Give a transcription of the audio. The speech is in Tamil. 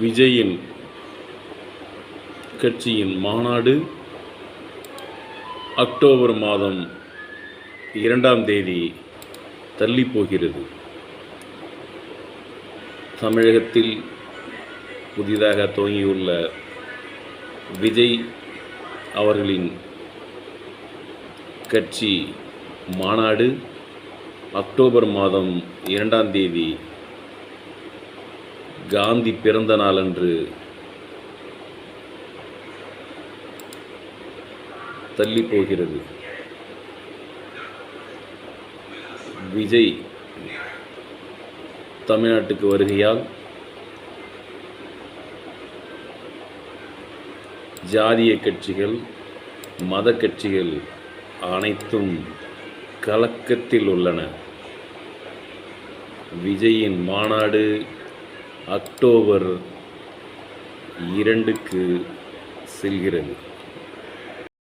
விஜயின் கட்சியின் மாநாடு அக்டோபர் மாதம் 2ஆம் தேதி தள்ளிப்போகிறது. தமிழகத்தில் புதிதாக துவங்கியுள்ள விஜய் அவர்களின் கட்சி மாநாடு அக்டோபர் மாதம் 2ஆம் தேதி காந்தி பிறந்த நாளன்று தள்ளிப்போகிறது. விஜய் தமிழ்நாட்டுக்கு வருகையால் ஜாதிய கட்சிகள், மத கட்சிகள் அனைத்தும் கலக்கத்தில் உள்ளன. விஜயின் மாநாடு அக்டோபர் 2க்கு செல்கிறது.